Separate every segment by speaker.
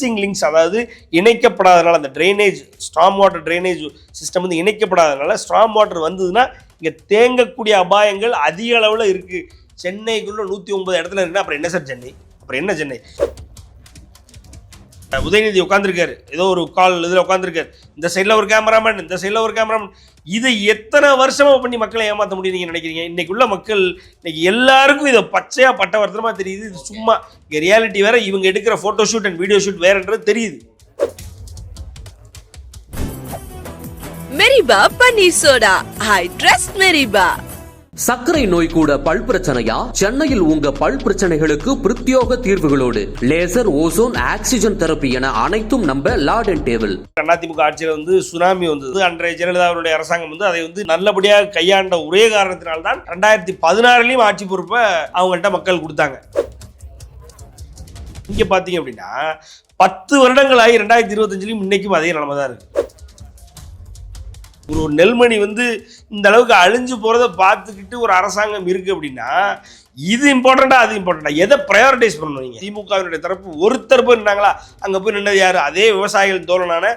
Speaker 1: Missing links, அதாவது இணைக்கப்படாதனால அந்த drainage strong water drainage system வந்து இணைக்கப்படாதனால ஸ்ட்ராங் வாட்டர் வந்ததுன்னா இங்கே தேங்கக்கூடிய அபாயங்கள் அதிக அளவில் இருக்குது. சென்னைக்குள்ள 109 இடத்துல இருக்குன்னா அப்புறம் என்ன சார் சென்னை? அப்புறம் என்ன சென்னை? உதயநிதி உட்காந்துருக்காரு, ஏதோ ஒரு கால் இதில் உட்காந்துருக்காரு, இந்த சைடில் ஒரு கேமராமேன், இந்த சைடில் ஒரு கேமராமேன். இதை எத்தனை வருஷமாக பண்ணி மக்களை ஏமாற்ற முடியும் நீங்கள் நினைக்கிறீங்க? இன்னைக்கு உள்ள மக்கள் இன்னைக்கு எல்லாருக்கும் இதை பச்சையாக பட்டவர்த்தனமாக தெரியுது. இது சும்மா இங்கே ரியாலிட்டி வேற, இவங்க எடுக்கிற photo shoot and video shoot வேறன்றது தெரியுது.
Speaker 2: மெரிபா பன்னீர் சோடா, ஐ ட்ரஸ்ட் மெரிபா.
Speaker 3: சர்க்கரை நோய் கூட பல் பிரச்சனையா? சென்னையில் உங்க பல் பிரச்சனைகளுக்கு பிரத்யோக தீர்வுகளோடு லேசர், ஓசோன், ஆக்சிஜன் தெரப்பி என அனைத்தும் நம்ம லார்ட் அண்ட் டேபிள்.
Speaker 1: அதிமுக ஆட்சியில் வந்து சுனாமி வந்தது. அன்றைய ஜெயலலிதா அவருடைய அரசாங்கம் வந்து அதை வந்து நல்லபடியாக கையாண்ட ஒரே காரணத்தினால்தான் 2016 ஆட்சி பொறுப்பை அவங்கள்ட்ட மக்கள் கொடுத்தாங்க. இங்க பாத்தீங்க அப்படின்னா 10 வருடங்கள் ஆகி 2025 இன்னைக்கும் அதே நிலைமை தான் இருக்கு. ஒரு நெல்மணி வந்து இந்த அளவுக்கு அழிஞ்சு போறதை பார்த்துக்கிட்டு ஒரு அரசாங்கம் இருக்கு அப்படின்னா இது இம்பார்ட்டண்டா அது இம்பார்ட்டண்டா, எதை ப்ரையாரிட்டைஸ் பண்ணணும்? நீங்க திமுகவினுடைய தரப்பு ஒருத்தர் போய் நின்னாங்களா? அங்க போய் நின்னது யாரு? அதே விவசாயிகள் தோழனான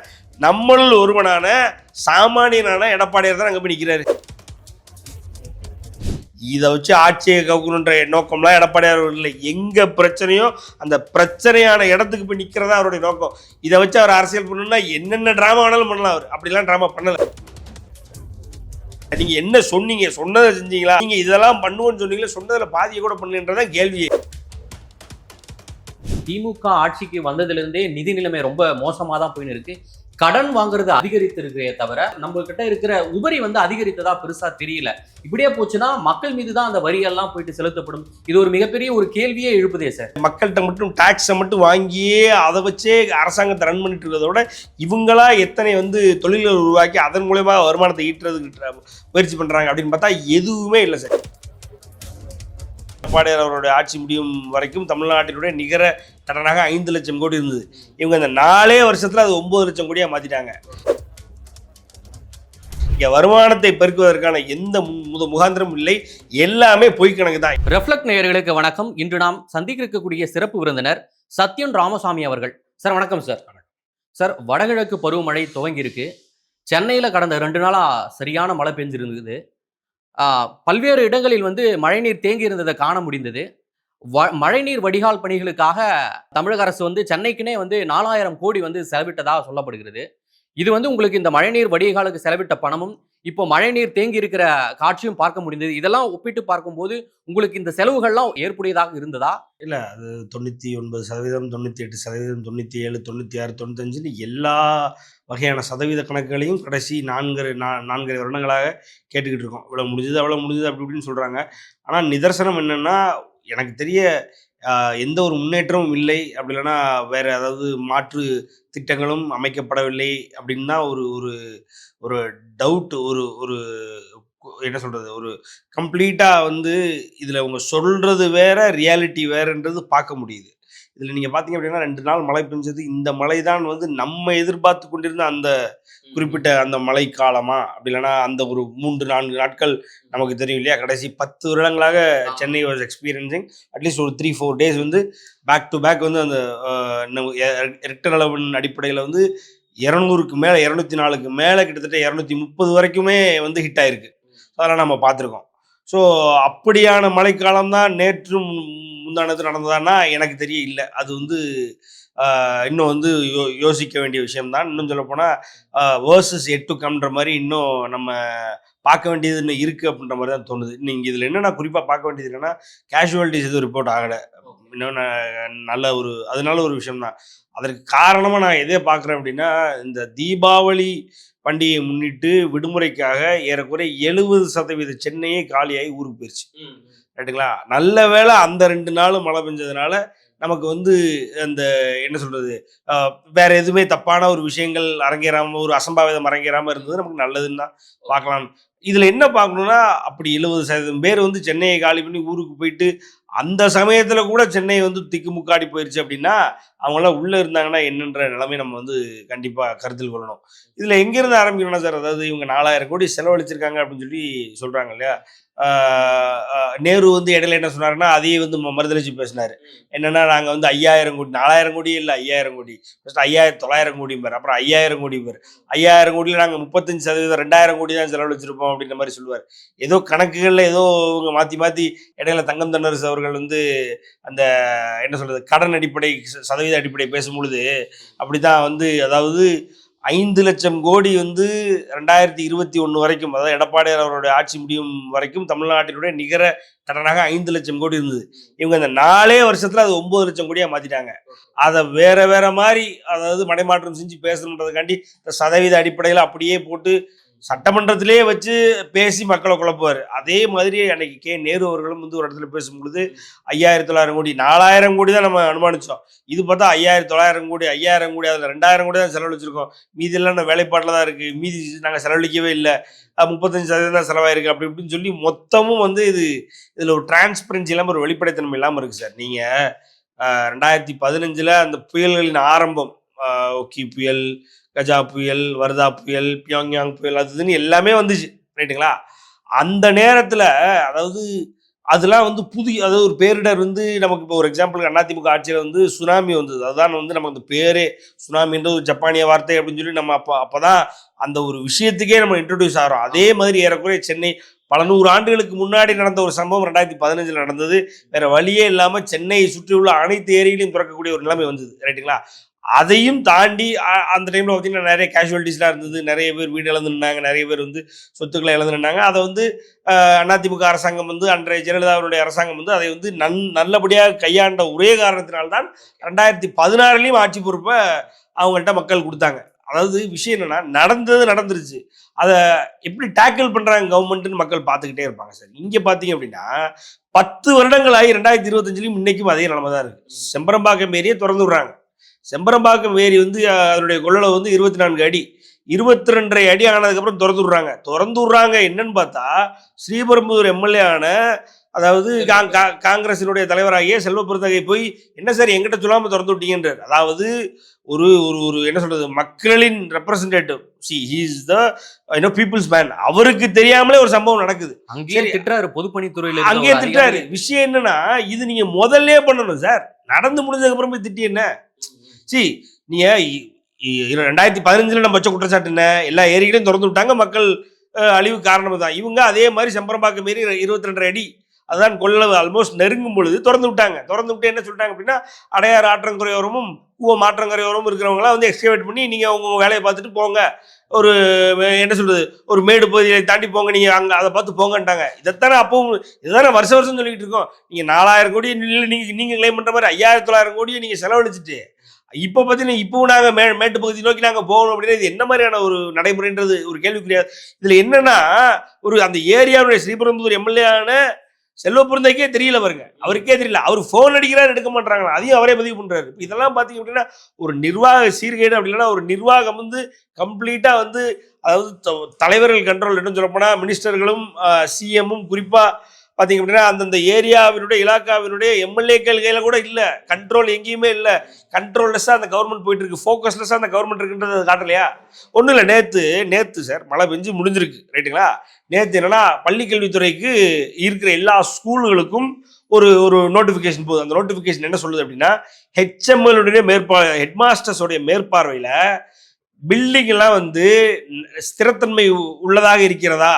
Speaker 1: நம்மளுள் ஒருவனான சாமானியனான எடப்பாடியார் தான் அங்க போய் நிற்கிறாரு. இதை வச்சு ஆட்சியை கவுக்கணுன்ற நோக்கம்லாம் எடப்பாடியார் இல்லை. எங்க பிரச்சனையோ அந்த பிரச்சனையான இடத்துக்கு போய் நிற்கிறதா அவருடைய நோக்கம். இதை வச்சு அவர் அரசியல் பண்ணணும்னா என்னென்ன டிராமா வேணாலும் பண்ணலாம். அவர் அப்படிலாம் டிராமா பண்ணல. நீங்க என்ன சொன்னீங்க? சொன்னதை செஞ்சீங்களா? நீங்க இதெல்லாம் பண்ணுவோன்னு சொன்னீங்களா? சொன்னதுல பாதியை கூட பண்ணுன்றதான் கேள்வியே.
Speaker 4: திமுக ஆட்சிக்கு வந்ததுல இருந்தே நிதி நிலைமை ரொம்ப மோசமா தான் போயின்னு இருக்கு. கடன் வாங்குறது அதிகரித்திருக்கிறே தவிர நம்ம கிட்ட இருக்கிற உபரி வந்து அதிகரித்ததா பெருசா தெரியல. இப்படியே போச்சுன்னா மக்கள் மீது தான் அந்த வரியெல்லாம் போயிட்டு செலுத்தப்படும். இது ஒரு மிகப்பெரிய ஒரு கேள்வியே எழுப்புதே சார். மக்கள்கிட்ட
Speaker 1: மட்டும் டாக்ஸை மட்டும் வாங்கியே அதை வச்சே அரசாங்கத்தை ரன் பண்ணிட்டு இருக்கிறத விட இவங்களா எத்தனை வந்து தொழில்கள் உருவாக்கி அதன் மூலமா வருமானத்தை ஈட்டுறதுக்கு முயற்சி பண்றாங்க அப்படின்னு பார்த்தா எதுவுமே இல்லை சார். எடப்பாடியார் அவருடைய ஆட்சி முடியும் வரைக்கும் தமிழ்நாட்டினுடைய நிகர கடனாக 5 லட்சம் கோடி இருந்தது. இவங்க இந்த 4 வருஷத்துல அது 9 லட்சம் கோடியா மாத்திட்டாங்க. இங்க வருமானத்தை பெருக்குவதற்கான எந்த முகாந்திரம் இல்லை, எல்லாமே பொய் கணக்கு தான்.
Speaker 4: ரெஃப்ளெக்ட் நேயர்களுக்கு வணக்கம். இன்று நாம் சந்திக்க இருக்கக்கூடிய சிறப்பு விருந்தினர் சத்யன் ராமசாமி அவர்கள். சார் வணக்கம் சார். சார், வடகிழக்கு பருவமழை துவங்கி இருக்கு. சென்னையில் கடந்த 2 நாளா சரியான மழை பெஞ்சிருந்தது. பல்வேறு இடங்களில் வந்து மழைநீர் தேங்கி இருந்ததை காண முடிந்தது. மழைநீர் வடிகால் பணிகளுக்காக தமிழக அரசு வந்து சென்னைக்குனே வந்து 4000 கோடி வந்து செலவிட்டதாக சொல்லப்படுகிறது. இது வந்து உங்களுக்கு இந்த மழைநீர் வடிகாலுக்கு செலவிட்ட பணமும் இப்போ மழைநீர் தேங்கி இருக்கிற காட்சியும் பார்க்க முடிந்தது. இதெல்லாம் ஒப்பிட்டு பார்க்கும்போது உங்களுக்கு இந்த செலவுகள்லாம் ஏற்புடையதாக இருந்ததா?
Speaker 1: இல்லை, அது 99%, 98%, 97%, 96%, 95% எல்லா வகையான சதவீத கணக்குகளையும் கடைசி 4 வருடங்களாக கேட்டுக்கிட்டு இருக்கோம். இவ்வளோ முடிஞ்சது அவ்வளோ முடிஞ்சது அப்படி இப்படின்னு சொல்கிறாங்க. ஆனால் நிதர்சனம் என்னென்னா எனக்கு தெரிய எந்த ஒரு முன்னேற்றமும் இல்லை. அப்படி இல்லைன்னா வேறு அதாவது மாற்று திட்டங்களும் அமைக்கப்படவில்லை அப்படின்னு தான் ஒரு ஒரு ஒரு டவுட், ஒரு ஒரு என்ன சொல்கிறது, ஒரு கம்ப்ளீட்டாக வந்து இதில் அவங்க சொல்கிறது வேற ரியாலிட்டி வேறுன்றது பார்க்க முடியுது. இதில் நீங்கள் பார்த்தீங்க அப்படின்னா 2 நாள் மழை பெஞ்சது. இந்த மழை தான் வந்து நம்ம எதிர்பார்த்து கொண்டிருந்த அந்த குறிப்பிட்ட அந்த மழை காலமா? அப்படி இல்லைன்னா அந்த ஒரு 3-4 நாட்கள் நமக்கு தெரியும் இல்லையா? கடைசி 10 வருடங்களாக சென்னை வாஸ் எக்ஸ்பீரியன்சிங் அட்லீஸ்ட் ஒரு 3-4 டேஸ் வந்து பேக் டு பேக் வந்து அந்த ரெக்டர் அளவின் அடிப்படையில் வந்து 200க்கு மேலே, 204க்கு மேலே, கிட்டத்தட்ட 230 வரைக்குமே வந்து ஹிட் ஆயிருக்கு. அதெல்லாம் நம்ம பார்த்துருக்கோம். ஸோ அப்படியான மழைக்காலம் தான் நேற்று முந்தானது நடந்ததான்னா எனக்கு தெரிய இல்லை. அது வந்து இன்னும் வந்து யோசிக்க வேண்டிய விஷயம்தான். இன்னும் சொல்லப்போனால் வேர்சஸ் எட் டு கம்ன்ற மாதிரி இன்னும் நம்ம பார்க்க வேண்டியது இன்னும் இருக்குது அப்படின்ற மாதிரி தான் தோணுது. நீங்கள் இதில் என்னென்னா குறிப்பாக பார்க்க வேண்டியது என்னென்னா கேஷுவாலிட்டிஸ் எதுவும் ரிப்போர்ட் ஆகலை. இன்னும் நல்ல ஒரு அதனால ஒரு விஷயம்தான். அதற்கு காரணமாக நான் எதை பார்க்குறேன் அப்படின்னா இந்த தீபாவளி பண்டிகையை முன்னிட்டு விடுமுறைக்காக ஏறக்குறைய 70% சென்னையே காலியாகி ஊருக்கு போயிடுச்சு. ரைட்டுங்களா? நல்ல வேளை அந்த 2 நாளும் மழை பெஞ்சதுனால நமக்கு வந்து அந்த என்ன சொல்கிறது, வேற எதுவுமே தப்பான ஒரு விஷயங்கள் அரங்கேறாமல், ஒரு அசம்பாவிதம் அரங்கேறாமல் இருந்தது நமக்கு நல்லதுன்னு தான் பார்க்கலாம். இதில் என்ன பார்க்கணுன்னா அப்படி 70% பேர் வந்து சென்னையை காலி பண்ணி ஊருக்கு போயிட்டு அந்த சமயத்தில் கூட சென்னை வந்து திக்குமுக்காடி போயிடுச்சு அப்படின்னா அவங்களாம் உள்ளே இருந்தாங்கன்னா என்னன்ற நிலைமை நம்ம வந்து கண்டிப்பாக கருத்தில் கொள்ளணும். இதில் எங்கேருந்து ஆரம்பிக்கணும்னா சார், அதாவது இவங்க 4000 கோடி செலவழிச்சிருக்காங்க அப்படின்னு சொல்லி சொல்கிறாங்க இல்லையா? நேரு வந்து இடையில என்ன சொன்னாருன்னா, அதையே வந்து மறுதலிச்சு பேசினார். என்னன்னா, நாங்கள் வந்து 5000 கோடி, 4000 கோடி இல்லை 5000 கோடி, ஃபஸ்ட்டு 5900 கோடிம்பார், அப்புறம் 5000 கோடிம்பார். 5000 கோடியில் நாங்கள் 35% 2000 கோடி தான் செலவழிச்சிருப்போம் அப்படின்ற மாதிரி சொல்லுவார். ஏதோ கணக்குகளில் ஏதோ இவங்க மாற்றி மாற்றி இடையில தங்கம் தென்னரசு அவர்கள் வந்து அந்த என்ன சொல்கிறது, கடன் அடிப்படை சதவீத அடிப்படை பேசும்பொழுது அப்படி தான் வந்து, அதாவது 5,00,000 கோடி வந்து 2021 வரைக்கும், அதாவது எடப்பாடியார் அவருடைய ஆட்சி முடியும் வரைக்கும் தமிழ்நாட்டினுடைய நிகர கடனாக 5,00,000 கோடி இருந்தது. இவங்க இந்த 4 வருஷத்துல அது 9,00,000 கோடியா மாத்திட்டாங்க. அதை வேற வேற மாதிரி, அதாவது மடைமாற்றம் செஞ்சு பேசணுன்றதுக்காண்டி சதவீத அடிப்படையில் அப்படியே போட்டு சட்டமன்றத்திலேயே வச்சு பேசி மக்களை குழப்புவார். அதே மாதிரி அன்னைக்கு நேரு அவர்களும் வந்து ஒரு இடத்துல பேசும்பொழுது 5,900 கோடி, 4,000 கோடி தான் நம்ம அனுமானிச்சோம். இது பார்த்தா 5,900 கோடி, 5,000 கோடி, அதில் 2,000 கோடி தான் செலவழிச்சிருக்கோம். மீதியெல்லாம் நம்ம வேலைப்பாட்டில் தான் இருக்குது, மீதி நாங்கள் செலவழிக்கவே இல்லை, 35% தான் செலவாயிருக்கு அப்படி இப்படின்னு சொல்லி மொத்தமும் வந்து இதில் ஒரு டிரான்ஸ்பரன்சி இல்லாமல், ஒரு வெளிப்படைத்தன்மை இல்லாமல் இருக்குது சார். நீங்கள் 2015 அந்த புயல்களின் ஆரம்பம், ஒக்கி புயல், கஜா புயல், வர்தா புயல், பியோங்யாங் புயல், அதுன்னு எல்லாமே வந்துச்சு ரைட்டுங்களா? அந்த நேரத்தில், அதாவது அதெல்லாம் வந்து அதாவது ஒரு பேரிடர் வந்து நமக்கு இப்போ ஒரு எக்ஸாம்பிளுக்கு அதிமுக ஆட்சியில் வந்து சுனாமி வந்தது. அதுதான் வந்து நமக்கு அந்த பேரே, சுனாமின்ற ஒரு ஜப்பானிய வார்த்தை அப்படின்னு சொல்லி நம்ம அப்போ தான் அந்த ஒரு விஷயத்துக்கே நம்ம இன்ட்ரடியூஸ் ஆகிறோம். அதே மாதிரி ஏறக்குறைய சென்னை பல 100 ஆண்டுகளுக்கு முன்னாடி நடந்த ஒரு சம்பவம் 2015 நடந்தது. வேற வழியே இல்லாமல் சென்னையை சுற்றியுள்ள அனைத்து ஏரியிலையும் திறக்கக்கூடிய ஒரு நிலைமை வந்தது ரைட்டுங்களா? அதையும் தாண்டி அந்த டைமில் பார்த்தீங்கன்னா நிறைய கேஷுவலிட்டிஸ்லாம் இருந்தது. நிறைய பேர் வீடு இழந்துருந்தாங்க, நிறைய பேர் வந்து சொத்துக்களை இழந்துருந்தாங்க. அதை வந்து அதிமுக அரசாங்கம் வந்து, அன்றைய ஜெயலலிதாவுடைய அரசாங்கம் வந்து அதை வந்து நல்லபடியாக கையாண்ட ஒரே காரணத்தினால்தான் 2016 ஆட்சி பொறுப்பை அவங்கள்ட்ட மக்கள் கொடுத்தாங்க. அதாவது விஷயம் என்னன்னா, நடந்துருச்சு, அதை எப்படி டேக்கிள் பண்ணுறாங்க கவர்மெண்ட்டுன்னு மக்கள் பார்த்துக்கிட்டே இருப்பாங்க சார். இங்கே பார்த்தீங்க அப்படின்னா 10 வருடங்கள் ஆகி 2025 இன்னைக்கும் அதே நிலைமை தான் இருக்குது. செம்பரம்பாக்கம் ஏரியை திறந்து விடுறாங்க. செம்பரம்பாக்கம் ஏரி வந்து அதனுடைய கொள்ளளவு வந்து 24 அடி, 22.5 அடி ஆனதுக்கப்புறம் திறந்து விடுறாங்க. என்னன்னு பார்த்தா, ஸ்ரீபெரும்புதூர் எம்எல்ஏ ஆன, அதாவது காங்கிரசினுடைய தலைவராகிய செல்வ பெருந்தகை போய், என்ன சார் எங்கிட்ட சொல்லாமல் திறந்து விட்டீங்கன்றார். அதாவது ஒரு ஒரு என்ன சொல்றது, மக்களின் representative, he is the people's man. அவருக்கு தெரியாமலே ஒரு சம்பவம் நடக்குது.
Speaker 4: அங்கேயே திட்டுறாரு, பொதுப்பணித்துறையில
Speaker 1: அங்கேயே திட்டுறாரு. விஷயம் என்னன்னா, இது நீங்க முதல்ல பண்ணணும் சார். நடந்து முடிஞ்சதுக்கு அப்புறம் போய் திட்டி என்ன? நீங்க 2015 நம்ம வச்ச குற்றச்சாட்டு என்ன? எல்லா ஏரிகளையும் திறந்து விட்டாங்க, மக்கள் அழிவு காரணம் தான். இவங்க அதே மாதிரி செம்பரம்பாக்கம் ஏரி 22.5 அடி, அதுதான் கொள்ளளவு, ஆல்மோஸ்ட் நெருங்கும் பொழுது திறந்து விட்டு என்ன சொல்லிட்டாங்க அப்படின்னா, அடையாறு ஆற்றங்கரையோரமும் கூவம் ஆற்றங்கரையோரமும் இருக்கிறவங்களாம் வந்து எக்ஸ்கவேட் பண்ணி நீங்கள் உங்கள் வேலையை பார்த்துட்டு போங்க, ஒரு என்ன சொல்றது, ஒரு மேடு பகுதியை தாண்டி போங்க, நீங்கள் அங்கே அதை பார்த்து போங்கன்ட்டாங்க. இதைத்தானே அப்பவும், இதுதானே வருஷம் சொல்லிக்கிட்டு இருக்கோம். நீங்கள் 4000 கோடி நீங்கள் கிளைம் பண்ணுற மாதிரி 5,900 கோடியை நீங்கள் செலவழிச்சிட்டு இப்போ பார்த்தீங்கன்னா, இப்போவும் நாங்கள் மேட்டு பகுதி நோக்கி நாங்கள் போகணும் அப்படின்னா, இது என்ன மாதிரியான ஒரு நடைமுறைன்றது ஒரு கேள்விக்குரியாது. இதில் என்னன்னா, ஒரு அந்த ஏரியாவுடைய ஸ்ரீபெரும்புதூர் எம்எல்ஏ செல்வ பெருந்தகைக்கே தெரியல பாருங்க, அவருக்கே தெரியல. அவர் ஃபோன் அடிக்கிறாரு, எடுக்க மாட்டாங்களா, அதையும் அவரே பதிவு பண்றாரு. இதெல்லாம் பார்த்தீங்க அப்படின்னா ஒரு நிர்வாக சீர்கேடு. அப்படி இல்லைன்னா ஒரு நிர்வாகம் வந்து கம்ப்ளீட்டா வந்து, அதாவது தலைவர்கள் கண்ட்ரோல், என்ன சொல்லப்போனால் மினிஸ்டர்களும் சிஎம்மும் குறிப்பாக பார்த்தீங்க அப்படின்னா அந்தந்த ஏரியாவினுடைய இலாக்காவினுடைய எம்எல்ஏக்கள் கையில் கூட இல்லை, கண்ட்ரோல் எங்கேயுமே இல்லை. கண்ட்ரோல்லெஸ்ஸாக அந்த கவர்மெண்ட் போயிட்டு இருக்கு, ஃபோக்கஸ்லெஸ்ஸாக அந்த கவர்மெண்ட் இருக்குன்றது காட்டலையா? ஒன்றும் இல்லை, நேற்று சார் மழை பெஞ்சு முடிஞ்சிருக்கு ரைட்டுங்களா? நேற்று என்னன்னா, பள்ளிக்கல்வித்துறைக்கு இருக்கிற எல்லா ஸ்கூல்களுக்கும் ஒரு நோட்டிஃபிகேஷன் போகுது. அந்த நோட்டிஃபிகேஷன் என்ன சொல்லுது அப்படின்னா, ஹெச்எம்எல்லுடைய ஹெட்மாஸ்டர்ஸோடைய மேற்பார்வையில் பில்டிங் எல்லாம் வந்து ஸ்திரத்தன்மை உள்ளதாக இருக்கிறதா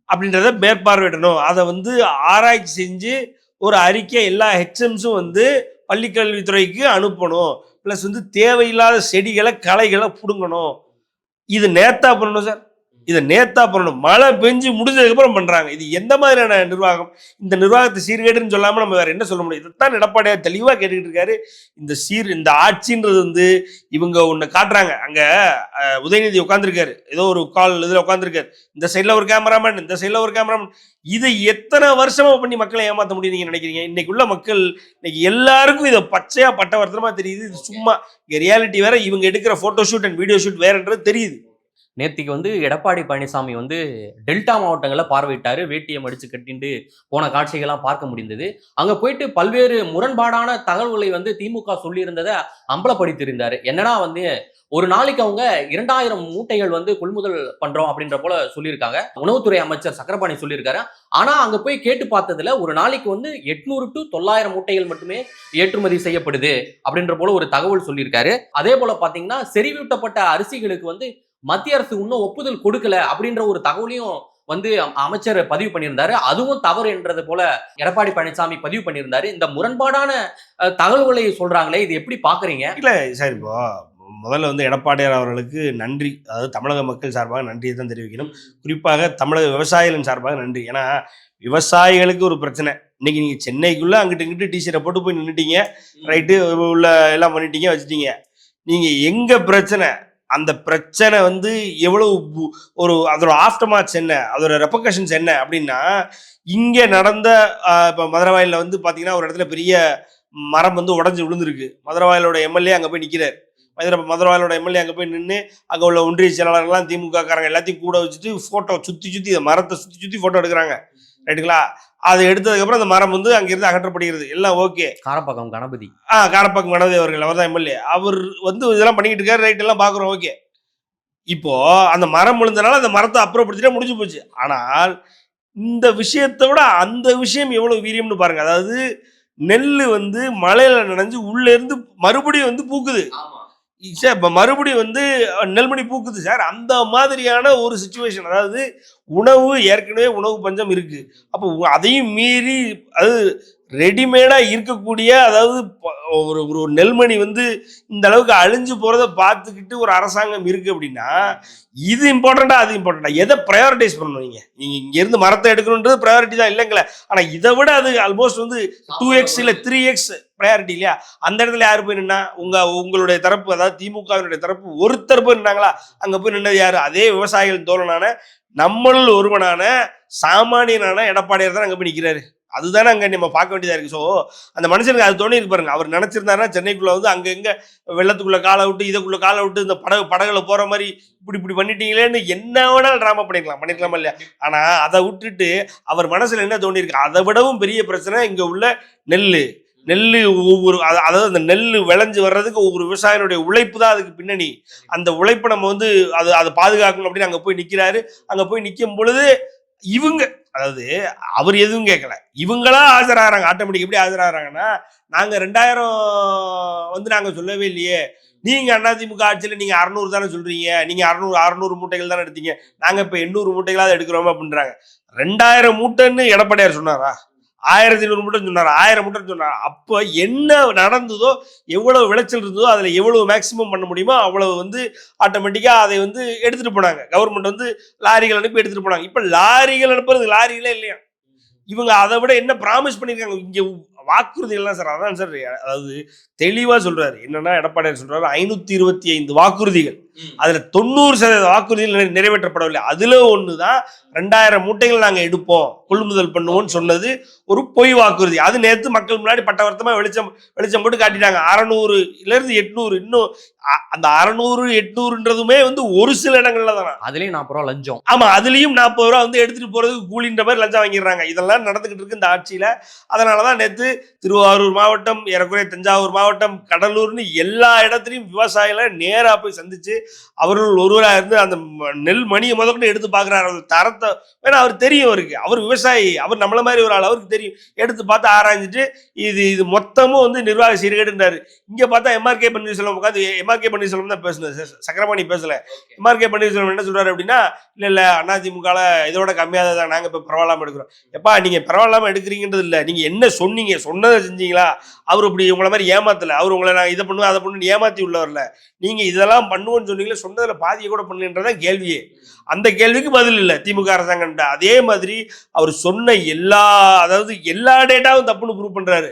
Speaker 1: அப்படின்றத மேற்பார்வையிடணும். அதை வந்து ஆராய்ச்சி செஞ்சு ஒரு அறிக்கை எல்லா ஹெச்எம்ஸும் வந்து பள்ளிக்கல்வித்துறைக்கு அனுப்பணும். ப்ளஸ் வந்து தேவையில்லாத செடிகளை களைகளை பிடுங்கணும். இது நேத்தா பண்ணணும் சார், இதை நேத்தா பண்ணணும். மழை பெஞ்சு முடிஞ்சதுக்கப்புறம் பண்ணுறாங்க. இது எந்த மாதிரியான நிர்வாகம்? இந்த நிர்வாகத்தை சீர்கேடுன்னு சொல்லாமல் நம்ம வேற என்ன சொல்ல முடியும்? இதைத்தான் எடப்பாடியார் தெளிவாக கேட்டுக்கிட்டு இருக்காரு. இந்த ஆட்சின்றது வந்து இவங்க ஒன்று காட்டுறாங்க. அங்கே உதயநிதி உட்காந்துருக்காரு, ஏதோ ஒரு கால் இதில் உட்காந்துருக்காரு, இந்த சைடில் ஒரு கேமராமேன், இந்த சைடில் ஒரு கேமராமேன். இதை எத்தனை வருஷமா பண்ணி மக்களை ஏமாற்ற முடியும் நீங்க நினைக்கிறீங்க? இன்னைக்கு உள்ள மக்கள், இன்னைக்கு எல்லாருக்கும் இதை பச்சையா பட்டவர்த்தனமா தெரியுது. இது சும்மா ரியாலிட்டி வேற, இவங்க எடுக்கிற photo shoot and video shoot வேறன்றது தெரியுது.
Speaker 4: நேத்திக்கு வந்து எடப்பாடி பழனிசாமி வந்து டெல்டா மாவட்டங்களை பார்வையிட்டாரு, வேட்டியை மடிச்சு கட்டிண்டு போன காட்சிகள்லாம் பார்க்க முடிந்தது. அங்க போயிட்டு பல்வேறு முரண்பாடான தகவல்களை வந்து திமுக சொல்லியிருந்ததை அம்பலப்படுத்தியிருந்தாரு. என்னன்னா வந்து ஒரு நாளைக்கு அவங்க 2000 மூட்டைகள் வந்து கொள்முதல் பண்றோம் அப்படின்ற போல சொல்லியிருக்காங்க. உணவுத்துறை அமைச்சர் சக்கரபாணி சொல்லியிருக்காரு. ஆனா அங்க போய் கேட்டு பார்த்ததுல ஒரு நாளைக்கு வந்து 800 to 900 மூட்டைகள் மட்டுமே ஏற்றுமதி செய்யப்படுது அப்படின்ற போல ஒரு தகவல் சொல்லியிருக்காரு. அதே போல பாத்தீங்கன்னா செறிவூட்டப்பட்ட அரிசிகளுக்கு வந்து மத்திய அரசு இன்னும் ஒப்புதல் கொடுக்கல அப்படின்ற ஒரு தகவலையும் வந்து அமைச்சர் பதிவு பண்ணியிருந்தாரு. அதுவும் தவறு என்றது போல எடப்பாடி பழனிசாமி பதிவு பண்ணியிருந்தாரு. இந்த முரண்பாடான தகவல்களை சொல்றாங்களே, இது எப்படி பாக்குறீங்க?
Speaker 1: இல்ல சார், இப்போ முதல்ல வந்து எடப்பாடியார் அவர்களுக்கு நன்றி, அதாவது தமிழக மக்கள் சார்பாக நன்றியை தான் தெரிவிக்கணும். குறிப்பாக தமிழக விவசாயிகளின் சார்பாக நன்றி. ஏன்னா விவசாயிகளுக்கு ஒரு பிரச்சனை, இன்னைக்கு நீங்க சென்னைக்குள்ள அங்கிட்டு இங்கிட்டு டிஷர்ட்டை போட்டு போய் நின்றுட்டீங்க, ரைட்டு, உள்ள எல்லாம் பண்ணிட்டீங்க, வச்சுட்டீங்க. நீங்க எங்க பிரச்சனை, அந்த பிரச்சனை வந்து எவ்வளவு ஒரு அதோட ஆஃப்டர் மார்க்ஸ் என்ன, அதோட ரெப்பகஷன்ஸ் என்ன அப்படின்னா, இங்க நடந்த இப்போ மதுரவாயில வந்து பாத்தீங்கன்னா ஒரு இடத்துல பெரிய மரம் வந்து உடஞ்சி விழுந்திருக்கு. மதுரவாயிலோட எம்எல்ஏ அங்கே போய் நிற்கிறார். மதுரவாயிலோட எம்எல்ஏ அங்கே போய் நின்று அங்கே உள்ள ஒன்றிய செயலாளர்கள்லாம் திமுக காரங்க எல்லாத்தையும் கூட வச்சுட்டு ஃபோட்டோ சுற்றி இந்த மரத்தை சுற்றி ஃபோட்டோ எடுக்கிறாங்க, ரைட்டுங்களா? அதை எடுத்ததுக்கப்புறம் அந்த மரம் வந்து அங்கிருந்து அகற்றப்படுகிறது, எல்லாம் ஓகே.
Speaker 4: காரப்பாக்கம் கணபதி
Speaker 1: காரப்பாக்கம் கணபதி அவர்கள், அவர் தான் எம்எல்ஏ, அவர் வந்து இதெல்லாம் பண்ணிக்கிட்டு இருக்காரு, ரைட், எல்லாம் பார்க்குறோம், ஓகே. இப்போ அந்த மரம் விழுந்தனால அந்த மரத்தை அப்புறப்படுத்திட்டா முடிஞ்சு போச்சு. ஆனால் இந்த விஷயத்தை விட அந்த விஷயம் எவ்வளவு வீரியம்னு பாருங்க. அதாவது நெல் வந்து மழையில நனைஞ்சு உள்ள இருந்து மறுபடியும் வந்து பூக்குது சார், இப்போ மறுபடியும் வந்து நெல்மணி பூக்குது சார். அந்த மாதிரியான ஒரு சுச்சுவேஷன். அதாவது உணவு, ஏற்கனவே உணவு பஞ்சம் இருக்கு. அப்போ அதையும் மீறி அது ரெடிமேடா இருக்கக்கூடிய, அதாவது ஒரு ஒரு நெல்மணி வந்து இந்த அளவுக்கு அழிஞ்சு போறதை பார்த்துக்கிட்டு ஒரு அரசாங்கம் இருக்கு அப்படின்னா, இது இம்பார்ட்டண்டா அது இம்பார்ட்டண்டா, எதை ப்ரையாரிட்டைஸ் பண்ணணும்? நீங்க இங்க இருந்து மரத்தை எடுக்கணுன்றது ப்ரையாரிட்டி தான் இல்லைங்களே. ஆனா இதை விட அது ஆல்மோஸ்ட் வந்து 2x இல்ல 3x ப்ரையாரிட்டி இல்லையா? அந்த இடத்துல யாரு போய் நின்னா? உங்களுடைய தரப்பு, அதாவது திமுகவினுடைய தரப்பு ஒருத்தர் போய் நின்னாங்களா? அங்க போய் நின்னது யாரு? அதே விவசாயிகள் தோழனான, நம்மளும் ஒருவனான சாமானியனான எடப்பாடியார் தான் அங்க போய் நிக்கிறாரு. அதுதானே அங்க நம்ம பார்க்க வேண்டியதா இருக்கு. ஸோ அந்த மனுஷனுக்கு அது தோணி இருக்கு பாருங்க. அவர் நினைச்சிருந்தாருன்னா சென்னைக்குள்ள வந்து அங்க எங்க வெள்ளத்துக்குள்ள காலை விட்டு இதுக்குள்ள காலை விட்டு இந்த படகுல போற மாதிரி இப்படி பண்ணிட்டீங்களேன்னு என்ன வேணாலும் டிராமா பண்ணிருக்கலாமா இல்லையா? ஆனா அதை விட்டுட்டு அவர் மனசுல என்ன தோணி இருக்கு? அதை விடவும் பெரிய பிரச்சனை இங்க உள்ள நெல்லு ஒவ்வொரு, அதாவது அந்த நெல் விளைஞ்சு வர்றதுக்கு ஒவ்வொரு விவசாயினுடைய உழைப்பு தான் அதுக்கு பின்னணி. அந்த உழைப்பை நம்ம வந்து அதை பாதுகாக்கணும் அப்படின்னு அங்க போய் நிக்கிறாரு. அங்க போய் நிற்கும் பொழுது இவங்க, அதாவது அவர் எதுவும் கேட்கல, இவங்களா ஆஜராகிறாங்க. ஆட்டோமேட்டிக் எப்படி ஆஜராகிறாங்கன்னா, நாங்க 2000 வந்து நாங்க சொல்லவே இல்லையே, நீங்க அதிமுக ஆட்சியில் நீங்க 600 தானே சொல்றீங்க, நீங்க 600 மூட்டைகள் தானே எடுத்தீங்க, நாங்க இப்ப 800 மூட்டைகளாவது எடுக்கிறோம் அப்படின்றாங்க. 2000 மூட்டைன்னு எடப்பாடியார் சொன்னாரா? 1200 மூட்டை சொன்னார், 1000 மூட்டை சொன்னார். அப்போ என்ன நடந்ததோ, எவ்வளவு விளைச்சல் இருந்ததோ அதுல எவ்வளவு மேக்சிமம் பண்ண முடியுமோ அவ்வளவு வந்து ஆட்டோமேட்டிக்கா அதை வந்து எடுத்துட்டு போனாங்க. கவர்மெண்ட் வந்து லாரிகள் அனுப்பி எடுத்துட்டு போனாங்க. இப்ப லாரிகள் அனுப்புறது லாரிகளே இல்லையா? இவங்க அதை விட என்ன ப்ராமிஸ் பண்ணியிருக்காங்க இங்க வாக்குறுதிகள்லாம் சார். அதான் சார், அதாவது தெளிவா சொல்றாரு. என்னன்னா எடப்பாடியார் சொல்றாரு 525 வாக்குறுதிகள், அதுல 90% வாக்குறுதிகள் நிறைவேற்றப்படவில்லை. அதுல ஒண்ணுதான் 2000 மூட்டைகள் நாங்க எடுப்போம், கொள்முதல் பண்ணுவோம்னு சொன்னது ஒரு பொய் வாக்குறுதி. அது நேற்று மக்கள் முன்னாடி பட்டவர்த்தமா வெளிச்சம் போட்டு காட்டிட்டாங்க. 600 800, இன்னும் அந்த 600 800ன்றதுமே வந்து ஒரு சில இடங்கள்ல தானே.
Speaker 4: அதுலயும் 40 ரூபா லஞ்சம்.
Speaker 1: ஆமா, அதுலயும் 40 ரூபா வந்து எடுத்துட்டு போறதுக்கு கூலின்ற மாதிரி லஞ்சம் வாங்கிடுறாங்க. இதெல்லாம் நடந்துகிட்டு இருக்கு இந்த ஆட்சியில. அதனாலதான் நேற்று திருவாரூர் மாவட்டம், ஏறக்குறைய தஞ்சாவூர் மாவட்டம், கடலூர்னு எல்லா இடத்துலையும் விவசாயிகளை நேரா போய் சந்திச்சு அவர்கள் ஒருவராக இருந்து அந்த நெல் மணியை முதற்கொண்டு எடுத்து பார்க்குறாரு. அவர் தரத்தை வேணா அவர் தெரியும், அவருக்கு, அவர் விவசாயி, அவர் நம்மள மாதிரி ஒரு ஆள், அவருக்கு தெரியும். எடுத்து பார்த்து ஆராய்ஞ்சிட்டு இது மொத்தமும் வந்து நிர்வாக சீர்கேடுன்றாரு. இங்க பார்த்தா எம்ஆர்கே பன்னீர்செல்வம் உட்காந்து, எம்ஆர்கே பன்னீர்செல்வம் தான் பேசுனது, சக்கரபாணி பேசல. எம்ஆர்கே பன்னீர்செல்வம் என்ன சொல்றாரு அப்படின்னா, இல்ல அதிமுக இதோட கம்மியாக தான் நாங்க இப்ப பரவாயில்லாம எடுக்கிறோம். எப்பா, நீங்க பரவாயில்லாம எடுக்கிறீங்கன்றது இல்ல, நீங்க என்ன சொன்னீங்க, சொன்னதை செஞ்சீங்களா? அவர் இப்படி உங்களை மாதிரி ஏமாத்தல, அவர் உங்களை நான் இதை பண்ணுவேன் அதை பண்ணுன்னு ஏமாத்தி உள்ளவர்ல. நீங்க இதெல்லாம் பண்ணுவோன்னு சொன்னீங்களே, சொன்னதுல பாதியை கூட பண்ணுன்றதான் கேள்வியே. அந்த கேள்விக்கு பதில் இல்லை திமுக அரசாங்கம். அதே மாதிரி அவர் சொன்ன அதாவது எல்லா டேட்டாவும் தப்புன்னு ப்ரூவ் பண்றாரு.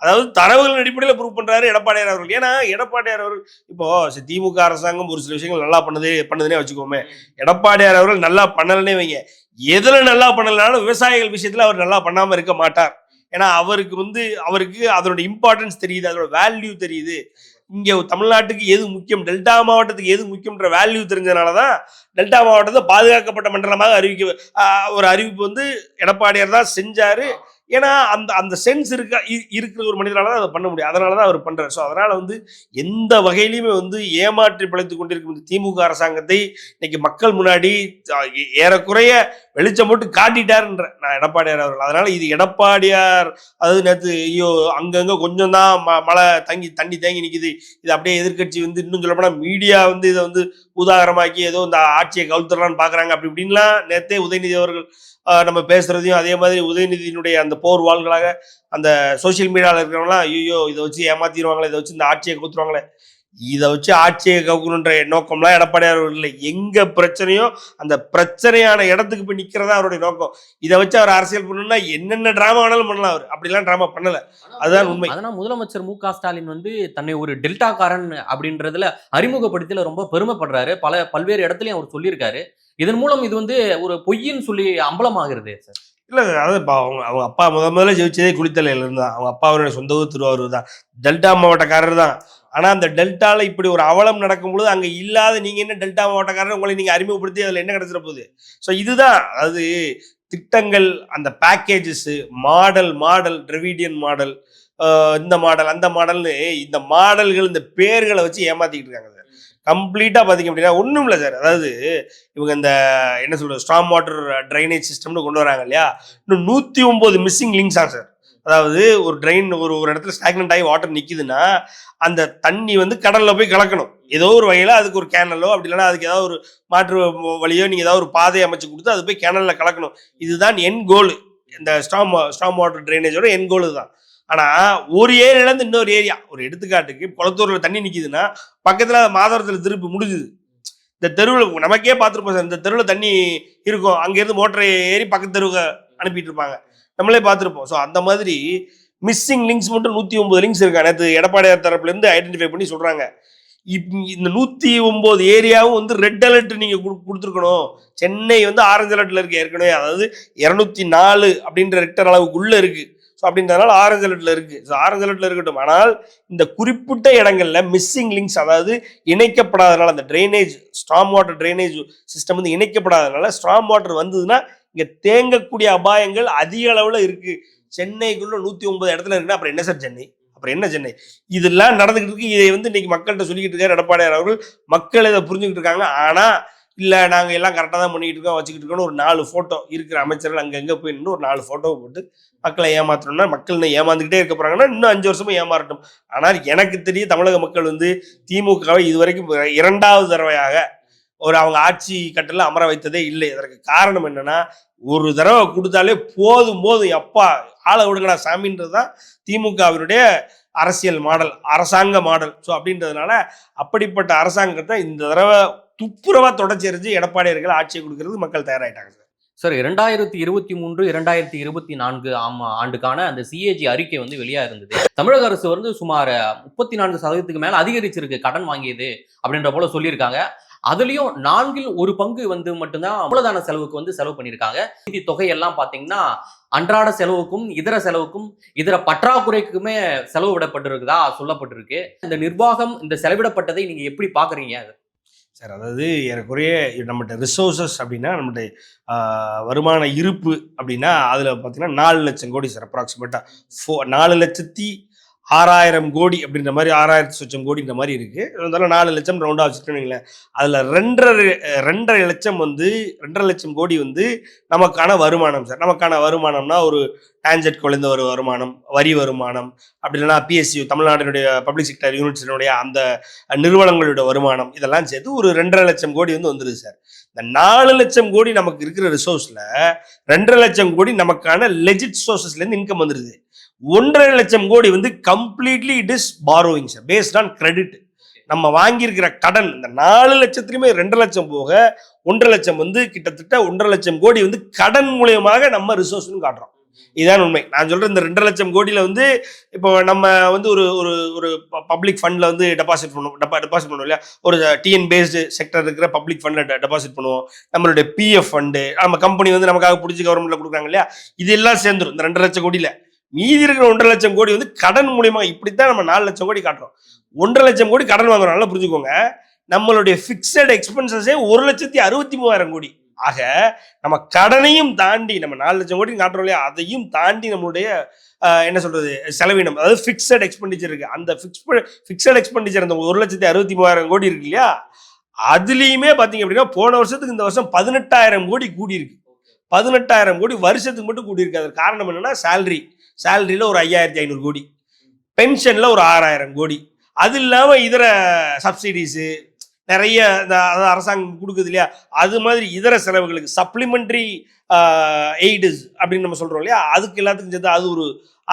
Speaker 1: அதாவது தரவுகள் அடிப்படையில் ப்ரூவ் பண்றாரு எடப்பாடியார் அவர்கள். ஏன்னா எடப்பாடியார் அவர்கள் இப்போ திமுக அரசாங்கம் ஒரு சில விஷயங்கள் நல்லா பண்ணுதுன்னே வச்சுக்கோமே, எடப்பாடியார் அவர்கள் நல்லா பண்ணலன்னே வைங்க. எதுல நல்லா பண்ணலனாலும் விவசாயிகள் விஷயத்துல அவர் நல்லா பண்ணாம இருக்க மாட்டார். ஏன்னா அவருக்கு அதோட இம்பார்ட்டன்ஸ் தெரியுது, அதோட வேல்யூ தெரியுது. இங்கே தமிழ்நாட்டுக்கு எது முக்கியம், டெல்டா மாவட்டத்துக்கு எது முக்கியன்ற வேல்யூ தெரிஞ்சதுனால தான் டெல்டா மாவட்டத்தை பாதுகாக்கப்பட்ட மண்டலமாக ஒரு அறிவிப்பு வந்து எடப்பாடியார் தான் செஞ்சாரு. ஏன்னா அந்த சென்ஸ் இருக்கிற ஒரு மனிதனால தான் அதை பண்ண முடியும். அதனால தான் அவர் பண்றாரு. ஸோ அதனால வந்து எந்த வகையிலுமே வந்து ஏமாற்றி பிழைத்துக் கொண்டிருக்கும் இந்த திமுக அரசாங்கத்தை இன்னைக்கு மக்கள் முன்னாடி ஏறக்குறைய வெளிச்சம் போட்டு காட்டிட்டாருன்ற நான் எடப்பாடியார் அவர்கள். அதனால இது எடப்பாடியார் அதாவது நேற்று ஐயோ அங்கங்க கொஞ்சம் தான் மழை தண்ணி தேங்கி நிற்குது, இது அப்படியே எதிர்கட்சி வந்து இன்னும் சொல்ல போனா மீடியா வந்து இதை வந்து உதாரணமாக்கி ஏதோ இந்த ஆட்சியை கவுத்துறலான்னு பாக்குறாங்க அப்படி இப்படின்லாம் நேத்தே உதயநிதி அவர்கள் நம்ம பேசுறதையும், அதே மாதிரி உதயநிதியினுடைய அந்த போர் வாள்களாக அந்த சோசியல் மீடியாவில் இருக்கிறவங்களாம் ஐயோ இதை வச்சு ஏமாத்திடுவாங்களே, இதை வச்சு இந்த ஆட்சியை கவுத்துருவாங்களே, இதை வச்சு ஆட்சியை கவுக்கணுன்ற நோக்கம்லாம் எடப்பாடியார் இல்லை. எங்க பிரச்சனையோ அந்த பிரச்சனையான இடத்துக்கு போய் நிக்கிறதா அவருடைய நோக்கம். இதை வச்சு அவர் அரசியல் பண்ணணும்னா என்னென்ன டிராமா வேணாலும் பண்ணலாம். அவர் அப்படிலாம் டிராமா பண்ணல, அதுதான் உண்மை.
Speaker 4: அதனால் முதலமைச்சர் மு.க. ஸ்டாலின் வந்து தன்னை ஒரு டெல்டாக்காரன் அப்படின்றதுல அறிமுகப்படுத்தல ரொம்ப பெருமைப்படுறாரு. பல்வேறு இடத்துலயும் அவர் சொல்லியிருக்காரு. இதன் மூலம் இது வந்து ஒரு பொய்ன்னு சொல்லி அம்பலமாகிறது சார்.
Speaker 1: இல்லை அதாவது இப்போ அவங்க அப்பா முதல்ல ஜெயிச்சதே குளித்தலையில இருந்தான். அவங்க அப்பா அவருடைய சொந்த ஊர் திருவாரூர் தான், டெல்டா மாவட்டக்காரர் தான். ஆனால் அந்த டெல்டாவில் இப்படி ஒரு அவலம் நடக்கும்பொழுது அங்கே இல்லாத நீங்கள் என்ன டெல்டா மாவட்டக்காரர் உங்களை நீங்கள் அறிமுகப்படுத்தி அதில் என்ன கிடைச்சிட போகுது? ஸோ இதுதான் அதாவது திட்டங்கள், அந்த பேக்கேஜஸ், மாடல் டிராவிடியன் மாடல், இந்த மாடல் அந்த மாடல்னு இந்த மாடல்கள் இந்த பேர்களை வச்சு ஏமாத்திக்கிட்டு இருக்காங்க சார். கம்ப்ளீட்டாக பார்த்தீங்க அப்படின்னா ஒன்றும் இல்லை சார். அதாவது இவங்க இந்த என்ன சொல்கிறது ஸ்ட்ராங் வாட்டர் ட்ரைனேஜ் சிஸ்டம்னு கொண்டு வராங்க இல்லையா, இன்னும் 109 மிஸ்ஸிங் லிங்க்ஸா சார். அதாவது ஒரு ட்ரெயின் ஒரு இடத்துல ஸ்டாக்னன்ட் ஆகி வாட்டர் நிற்கிதுன்னா அந்த தண்ணி வந்து கடலில் போய் கலக்கணும். ஏதோ ஒரு வகையில் அதுக்கு ஒரு கேனலோ அப்படி இல்லைன்னா அதுக்கு ஏதாவது ஒரு மாற்று வழியோ நீங்கள் ஏதாவது ஒரு பாதையை அமைச்சு கொடுத்து அது போய் கேனலில் கலக்கணும். இதுதான் என் கோல். இந்த ஸ்ட்ராங் வாட்டர் ட்ரைனேஜோட என் கோல் தான். ஆனால் ஒரு ஏரியாலேருந்து இன்னொரு ஏரியா, ஒரு எடுத்துக்காட்டுக்கு குளத்தூரில் தண்ணி நிற்கிதுன்னா பக்கத்தில் மாதவரத்தில் திருப்பி முடிஞ்சுது. இந்த தெருவில் நமக்கே பார்த்துருப்போம் சார், இந்த தெருவில் தண்ணி இருக்கும், அங்கேருந்து மோட்டரை ஏறி பக்கத்து தெருவுக்கு அனுப்பிட்டு இருப்பாங்க, நம்மளே பார்த்துருப்போம். ஸோ அந்த மாதிரி மிஸ்ஸிங் லிங்க்ஸ் மட்டும் 109 லிங்க்ஸ் இருக்கா. நேற்று எடப்பாடியார் தரப்புலேருந்து ஐடென்டிஃபை பண்ணி சொல்கிறாங்க. இந்த 109 ஏரியாவும் வந்து ரெட் அலர்ட் நீங்கள் கொடுத்துருக்கணும். சென்னை வந்து ஆரஞ்சு அலர்ட்டில் இருக்கு ஏற்கனவே, அதாவது 204 அப்படின்ற ரெக்டர் அளவுக்குள்ளே இருக்குது. ஸோ அப்படின்றதுனால ஆரஞ்சு அலர்ட்டில் இருக்குது. ஸோ ஆரஞ்சு அலர்ட்டில் இருக்கட்டும். ஆனால் இந்த குறிப்பிட்ட இடங்களில் மிஸ்ஸிங் லிங்க்ஸ் அதாவது இணைக்கப்படாதனால அந்த drainage strong water drainage system வந்து இணைக்கப்படாதனால ஸ்ட்ராங் வாட்டர் வந்ததுன்னா இங்கே தேங்கக்கூடிய அபாயங்கள் அதிக அளவில் இருக்குது. சென்னைக்குள்ள 109 இடத்துல இருக்குன்னா அப்புறம் என்ன சார் சென்னை? அப்புறம் என்ன சென்னை? இதெல்லாம் நடந்துகிட்டு இருக்கு. இதை வந்து இன்னைக்கு மக்கள்கிட்ட சொல்லிக்கிட்டு இருக்காரு எடப்பாடியார் அவர்கள். மக்கள் இதை புரிஞ்சுக்கிட்டு இருக்காங்க. ஆனால் இல்லை நாங்கள் எல்லாம் கரெக்டாக தான் பண்ணிக்கிட்டு இருக்கோம் வச்சுக்கிட்டு இருக்கோன்னு ஒரு 4 ஃபோட்டோ இருக்கிற அமைச்சர்கள் அங்கங்கே போய் நின்று ஒரு 4 ஃபோட்டோவை போட்டு மக்களை ஏமாற்றணும்னா மக்கள் இன்னும் ஏமாந்துக்கிட்டே இருக்க போகிறாங்கன்னா இன்னும் 5 வருஷமும் ஏமாறட்டும். ஆனால் எனக்கு தெரிய தமிழக மக்கள் வந்து திமுகவை இதுவரைக்கும் 2வது தடவையாக அவங்க ஆட்சி கட்டல அமர வைத்ததே இல்லை. அதற்கு காரணம் என்னன்னா, ஒரு தடவை கொடுத்தாலே போதும் எப்பா ஆளை விடுங்கடா சாமின்றது தான் திமுகவினுடைய அரசியல் மாடல், அரசாங்க மாடல். ஸோ அப்படின்றதுனால அப்படிப்பட்ட அரசாங்கத்தை இந்த தடவை துப்புரவா தொடர்ச்சி எறிஞ்சு எடப்பாடியார்கள் ஆட்சியை கொடுக்கறது மக்கள் தயாராயிட்டாங்க
Speaker 4: சார். 2023, 2024 ஆண்டுக்கான அந்த சிஏஜி அறிக்கை வந்து வெளியா இருந்தது. தமிழக அரசு வந்து சுமார் 34% மேல அதிகரிச்சிருக்கு கடன் வாங்கியது அப்படின்ற போல சொல்லியிருக்காங்க. அதுலயும் 4ல் 1 பங்கு வந்து மட்டும்தான் மூலதன செலவுக்கு வந்து செலவு பண்ணியிருக்காங்க. நிதி தொகையெல்லாம் பாத்தீங்கன்னா அன்றாட செலவுக்கும் இதர செலவுக்கும் இதர பற்றாக்குறைக்குமே செலவு விடப்பட்டிருக்குதா சொல்லப்பட்டிருக்கு. இந்த நிர்வாகம் இந்த செலவிடப்பட்டதை நீங்க எப்படி பாக்குறீங்க
Speaker 1: சார்? அதாவது ஏறக்குறைய நம்மகிட்ட ரிசோர்சஸ் அப்படின்னா நம்மகிட்ட வருமான இருப்பு அப்படின்னா அதில் பார்த்தீங்கன்னா 4 லட்சம் கோடி சார். அப்ராக்சிமேட்டாக 4,06,000 கோடி அப்படின்ற மாதிரி 6,00,000 கோடின்ற மாதிரி இருக்குது. இருந்தாலும் 4 லட்சம் ரவுண்டாக வச்சுருக்கீங்களேன். அதில் 2.5 லட்சம் வந்து 2.5 லட்சம் கோடி வந்து நமக்கான வருமானம் சார். நமக்கான வருமானம்னா ஒரு டான்ஜெட் குறைந்த ஒரு வருமானம், வரி வருமானம், அப்படி இல்லைன்னா பிஎஸ்சி தமிழ்நாட்டினுடைய பப்ளிக் செக்டர் யூனிட்ஸினுடைய அந்த நிறுவனங்களுடைய வருமானம், இதெல்லாம் சேர்த்து ஒரு 2.5 லட்சம் கோடி வந்து வந்துடுது சார். இந்த 4 லட்சம் கோடி நமக்கு இருக்கிற ரிசோர்ஸில் 2.5 லட்சம் கோடி நமக்கான லெஜிட் சோர்சஸ்லேருந்து இன்கம் வந்துடுது. 1.5 லட்சம் கோடி வந்து completely it is borrowing sir, based on credit. நம்ம வாங்கியிருக்கிற கடன் இந்த 4 லட்சத்துலையுமே 2 லட்சம் போக 1.5 லட்சம் வந்து கிட்டத்தட்ட 1.5 லட்சம் கோடி வந்து கடன் மூலியமாக நம்ம ரிசோர்ஸ்னு காட்டுறோம். இதுதான் உண்மை. நான் சொல்றேன், இந்த 2.5 லட்சம் கோடியில வந்து இப்போ நம்ம வந்து ஒரு ஒரு பப்ளிக் ஃபண்ட்ல வந்து டெபாசிட் பண்ணுவோம் இல்லையா, ஒரு டிஎன் பேஸ்டு செக்டர் இருக்கிற பப்ளிக் ஃபண்ட்ல டெபாசிட் பண்ணுவோம். நம்மளுடைய பிஎஃப் ஃபண்டு, நம்ம கம்பெனி வந்து நமக்காக பிடிச்சி கவர்மெண்ட்ல கொடுக்குறாங்க இல்லையா, இதெல்லாம் சேர்ந்துடும் இந்த 2.5 லட்சம் கோடியில. மீதி இருக்கிற 1.5 லட்சம் கோடி வந்து கடன் மூலியமா, இப்படித்தான் நம்ம 4 லட்சம் கோடி காட்டுறோம். 1.5 லட்சம் கோடி கடன் வாங்குறோம். நல்லா புரிஞ்சுக்கோங்க. நம்மளுடைய பிக்சட் எக்ஸ்பென்சஸே 1,63,000 கோடி. ஆக நம்ம கடனையும் தாண்டி நம்ம 4 லட்சம் கோடி காட்டுறோம் இல்லையா, அதையும் தாண்டி நம்மளுடைய என்ன சொல்றது செலவினம், அதாவது பிக்சட் எக்ஸ்பெண்டிச்சர் இருக்கு. அந்த பிக்சட் எக்ஸ்பெண்டிச்சர் அந்த 1,63,000 கோடி இருக்கு இல்லையா, அதுலயுமே பாத்தீங்க அப்படின்னா போன வருஷத்துக்கு இந்த வருஷம் 18,000 கோடி கூடி இருக்கு. 18,000 கோடி வருஷத்துக்கு மட்டும் கூடி இருக்கு. அதற்கு காரணம் என்னன்னா சேலரியில ஒரு 5,500 கோடி, பென்ஷன்ல ஒரு 6,000 கோடி, அது இல்லாம இதர சப்சிடிஸ் நிறைய அரசாங்கம் கொடுக்குது இல்லையா, அது மாதிரி இதர செலவுகளுக்கு சப்ளிமெண்டரி எய்டு அப்படின்னு நம்ம சொல்றோம் இல்லையா, அதுக்கு எல்லாத்துக்கும் சேர்த்து அது ஒரு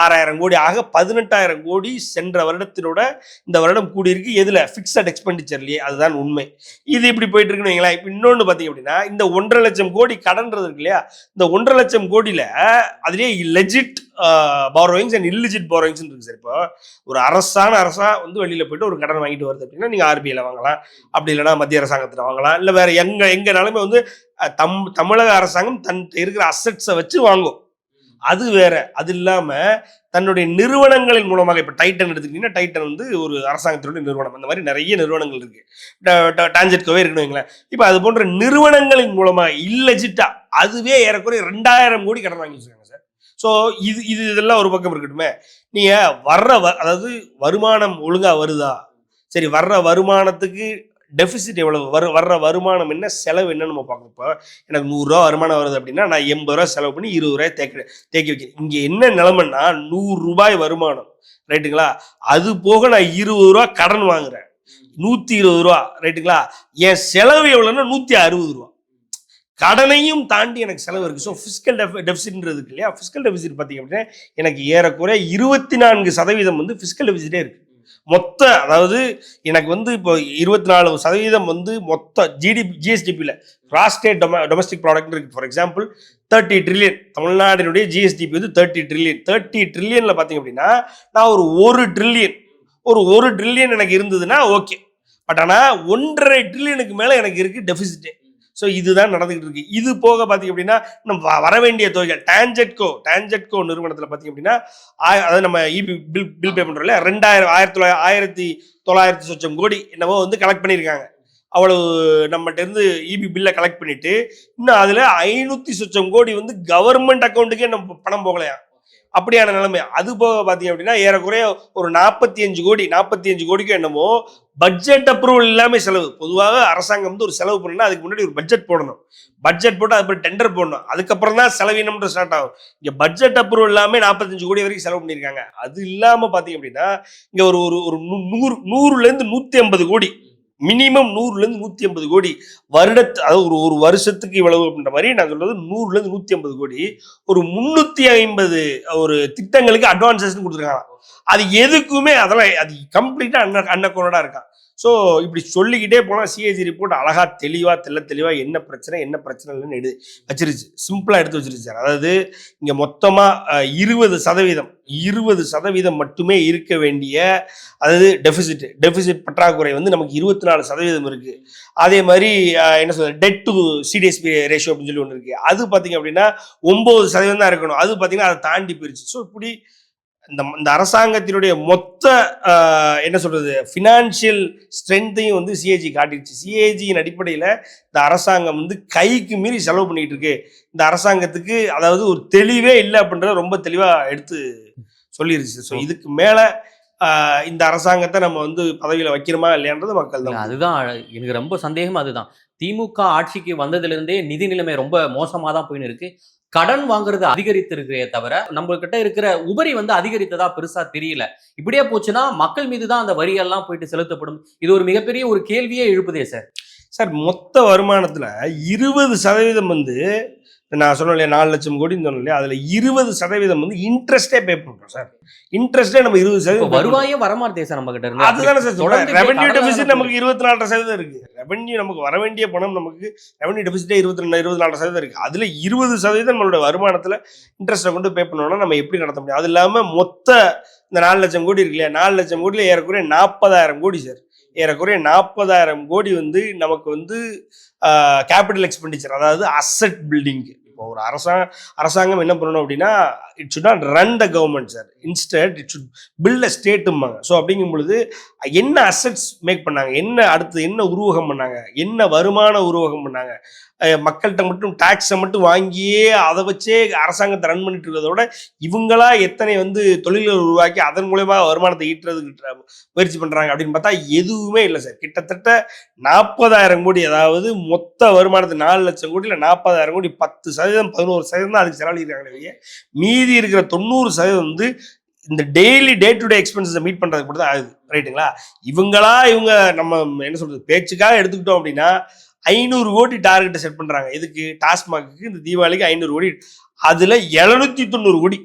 Speaker 1: 6,000 கோடி. ஆக 18,000 கோடி சென்ற வருடத்தினோட இந்த வருடம் கூடியிருக்கு. எதுல? பிக்சட் எக்ஸ்பெண்டிச்சர்லயே. அதுதான் உண்மை. இது இப்படி போயிட்டு இருக்குன்னு வைங்களேன். இப்ப இன்னொன்னு பாத்தீங்க அப்படின்னா, இந்த 1.5 லட்சம் கோடி கடன்றது இருக்கு இல்லையா, இந்த 1.5 லட்சம் கோடியில அதுலயே லெஜிட் பாரோயிங்ஸ் அண்ட் இல்லிஜிட் பாரோயிங்ஸ் இருக்கு சார். இப்போ ஒரு அரசா வந்து வெளியில போயிட்டு ஒரு கடன் வாங்கிட்டு வருது அப்படின்னா நீங்க ஆர்பிஐல வாங்கலாம், அப்படி இல்லைன்னா மத்திய அரசாங்கத்துல வாங்கலாம், இல்ல வேற எங்க நிலைமை வந்து தமிழக அரசாங்கம் தன் இருக்கிற அசெட்ஸை வச்சு வாங்கும், அது வேற. அது இல்லாம தன்னுடைய நிறுவனங்களின் மூலமாக, இப்ப டைட்டன் எடுத்துக்கிட்டீங்கன்னா டைட்டன் வந்து ஒரு அரசாங்கத்தினுடைய நிறுவனம். அந்த மாதிரி நிறைய நிறுவனங்கள் இருக்கு. டான்ஜெட்கோவே இருக்குன்னு வைங்களேன். இப்ப அது போன்ற நிறுவனங்களின் மூலமாக இல்லஜிட்டா அதுவே ஏறக்குறைய 2,000 கோடி கடன் வாங்கி வச்சிருக்காங்க சார். ஸோ இதெல்லாம் ஒரு பக்கம் இருக்கட்டுமே. நீங்க அதாவது வருமானம் ஒழுங்கா வருதா, சரி, வர்ற வருமானத்துக்கு டெபிசிட் எவ்வளவு, வர்ற வருமானம் என்ன, செலவு என்னன்னு நம்ம பார்க்கணும். இப்போ எனக்கு 100 ரூபா வருமானம் வருது அப்படின்னா நான் 80 ரூபா செலவு பண்ணி 20 ரூபாய் தேக்கி வைக்கிறேன். இங்க என்ன நிலைமைன்னா 100 ரூபாய் வருமானம், ரைட்டுங்களா, அது போக நான் 20 ரூபா கடன் வாங்குறேன், 120 ரூபா, ரைட்டுங்களா, என் செலவு எவ்வளவுன்னா 160 ரூபா. கடனையும் தாண்டி எனக்கு செலவு இருக்கு. ஸோ பிஸ்கல் டெபிசிட்ன்றது இருக்கு இல்லையா, பிஸ்கல் டெபிசிட் பார்த்தீங்க அப்படின்னா எனக்கு ஏறக்குறைய 24% வந்து பிஸ்கல் டெபிசிட்டே இருக்கு. மொத்த, அதாவது எனக்கு வந்து இப்போ 24% வந்து மொத்த ஜிஎஸ்டிபியில் கிராஸ் ஸ்டேட் டொமஸ்டிக் ப்ராடக்ட் இருக்கு. ஃபார் எக்ஸாம்பிள் 30 ட்ரில்லியன் தமிழ்நாட்டினுடைய ஜிஎஸ்டிபி வந்து 30 ட்ரில்லியன்ல பார்த்தீங்க அப்படின்னா நான் ஒரு ட்ரில்லியன் எனக்கு இருந்ததுன்னா ஓகே. பட் ஆனால் 1.5 ட்ரில்லியனுக்கு மேலே எனக்கு இருக்கு டெபிசிட்டே. ஸோ இதுதான் நடந்துகிட்டு இருக்கு. இது போக பார்த்தீங்க அப்படின்னா நம்ம வர வேண்டிய தொகைகள் டான்ஜெட்கோ நிறுவனத்தில் பார்த்தீங்க அப்படின்னா அதாவது நம்ம இபி பில் பே பண்ணுறோம் இல்லையா, 1,900 சொச்சம் கோடி என்னவோ வந்து கலெக்ட் பண்ணியிருக்காங்க. அவ்வளவு நம்மகிட்ட இருந்து இபி பில்லை கலெக்ட் பண்ணிட்டு இன்னும் அதில் 500 சொச்சம் கோடி வந்து கவர்மெண்ட் அக்கௌண்ட்டுக்கே நம்ம பணம் போகலையா, அப்படியான நிலைமை. அது போக பார்த்தீங்க அப்படின்னா ஏறக்குறைய ஒரு 45 கோடிக்கு என்னமோ பட்ஜெட் அப்ரூவல் இல்லாமல் செலவு. பொதுவாக அரசாங்கம் வந்து ஒரு செலவு பண்ணணும்னா அதுக்கு முன்னாடி ஒரு பட்ஜெட் போடணும், பட்ஜெட் போட்டு அதுக்கப்புறம் டெண்டர் போடணும், அதுக்கப்புறம் தான் செலவினம்ன்ற ஸ்டார்ட் ஆகும். இங்கே பட்ஜெட் அப்ரூவல் இல்லாமல் 45 கோடி வரைக்கும் செலவு பண்ணியிருக்காங்க. அது இல்லாமல் பார்த்தீங்க அப்படின்னா இங்கே ஒரு 100லேருந்து 150 கோடி, மினிமம் 100லேருந்து 150 கோடி அதாவது ஒரு வருஷத்துக்கு இவ்வளவு அப்படின்ற மாதிரி நான் சொல்றது 100லேருந்து 150 கோடி ஒரு 350 ஒரு திட்டங்களுக்கு அட்வான்சஸ் கொடுத்துருக்காங்க. அது எதுக்குமே அதெல்லாம் அது கம்ப்ளீட்டா அன்அக்கௌண்டடா இருக்கான். ஸோ இப்படி சொல்லிக்கிட்டே போனால் சிஏஜி ரிப்போர்ட் அழகா தெளிவா என்ன பிரச்சனை இல்லைன்னு வச்சிருச்சு, சிம்பிளா எடுத்து வச்சிருச்சு சார். அதாவது இங்க மொத்தமா 20% மட்டுமே இருக்க வேண்டிய, அதாவது டெபிசிட் பற்றாக்குறை வந்து நமக்கு 24% இருக்கு. அதே மாதிரி என்ன சொல்றது, டெட் டு சிடிஎஸ்பி ரேஷியோ அப்படின்னு சொல்லி ஒன்று இருக்கு. அது பார்த்தீங்க அப்படின்னா 9% தான் இருக்கணும். அது பார்த்தீங்கன்னா அதை தாண்டி போயிருச்சு. ஸோ இப்படி இந்த அரசாங்கத்தினுடைய மொத்த என்ன சொல்றது ஃபினான்ஷியல் ஸ்ட்ரென்த்தையும் வந்து சிஏஜி காட்டிடுச்சு. சிஏஜியின் அடிப்படையில் இந்த அரசாங்கம் வந்து கைக்கு மீறி செலவு பண்ணிட்டு இருக்கு. இந்த அரசாங்கத்துக்கு அதாவது ஒரு தெளிவே இல்லை அப்படின்றத ரொம்ப தெளிவா எடுத்து சொல்லிருச்சு. ஸோ இதுக்கு மேல இந்த அரசாங்கத்தை நம்ம வந்து பதவியில வைக்கிறோமா இல்லையான்றது மக்கள் தான்.
Speaker 4: அதுதான் எனக்கு ரொம்ப சந்தேகம். அதுதான் திமுக ஆட்சிக்கு வந்ததுல இருந்தே நிதி நிலைமை ரொம்ப மோசமா தான் போயின்னு இருக்கு. கடன் வாங்குறது அதிகரித்து இருக்கிறே தவிர நம்ம கிட்ட இருக்கிற உபரி வந்து அதிகரித்ததா பெருசா தெரியல. இப்படியே போச்சுன்னா மக்கள் மீது தான் அந்த வரியெல்லாம் போயிட்டு செலுத்தப்படும். இது ஒரு மிகப்பெரிய ஒரு கேள்வியே எழுப்புதே சார்.
Speaker 1: மொத்த வருமானத்துல 20% வந்து நான் சொன்னேன் இல்லையா 4 லட்சம் கோடின்னு சொன்னேன் இல்லையா, அதுல 20% வந்து இன்ட்ரெஸ்டே பே பண்றோம் சார். இன்ட்ரெஸ்டே நம்ம 20%
Speaker 4: வருவாயே வரமாட்டே சார் நம்ம கிட்ட இருந்து.
Speaker 1: அதுதானே சார் சொல்றேன். ரெவென்யூ டெபிசிட் நமக்கு 24% இருக்கு. ரெவென்யூ நமக்கு வர வேண்டிய பணம் நமக்கு ரெவென்யூ டெபிசிட்டே 24% இருக்கு. அதுல 20% நம்மளோட வருமானத்துல இன்ட்ரெஸ்ட்டை கொண்டு பே பண்ணோம்னா நம்ம எப்படி நடத்த முடியும்? அது இல்லாம மொத்த இந்த 4 லட்சம் கோடி இருக்கு இல்லையா, 4 லட்சம் கோடியில ஏறக்குறைய 40,000 கோடி சார். ஏறக்குறைய 40,000 கோடி வந்து நமக்கு வந்து கேபிட்டல் எக்ஸ்பெண்டிச்சர், அதாவது அசெட் பில்டிங். இப்போ ஒரு அரசாங்கம் என்ன பண்ணணும் அப்படின்னா, it should not run the government sir. Instead it should build a ஸ்டேட்டும்பாங்க. ஸோ அப்படிங்கும் பொழுது என்ன அசெட்ஸ் மேக் பண்ணாங்க, என்ன அடுத்து என்ன உருவகம் பண்ணாங்க, என்ன வருமான உருவகம் பண்ணாங்க, மக்கள்கிட்ட மட்டும் டாக்ஸை மட்டும் வாங்கியே அதை வச்சே அரசாங்கத்தை ரன் பண்ணிட்டு இருக்கிறதோட இவங்களா எத்தனை தொழில்கள் உருவாக்கி அதன் மூலயமா வருமானத்தை ஈட்டுறதுக்கு முயற்சி பண்றாங்க அப்படின்னு பார்த்தா எதுவுமே இல்லை சார். கிட்டத்தட்ட 40,000 கோடி, அதாவது மொத்த வருமானத்து 4 லட்சம் கோடியில் 40,000 கோடி 10%, 11% தான் அதுக்கு செலவழிக்கிறாங்களே. மீதி இருக்கிற 90% இந்த டெய்லி டே டு டே எக்ஸ்பென்சஸை மீட் பண்றதுக்கு மட்டும் தான் ஆகுது. ரைட்டுங்களா? இவங்க நம்ம என்ன சொல்றது, பேச்சுக்காக எடுத்துக்கிட்டோம் அப்படின்னா 500 கோடி டார்கெட்டை செட் பண்றாங்க. இதுக்கு டாஸ்மாக்கு இந்த தீபாவளிக்கு 500 கோடி, அதுல 790 கோடி.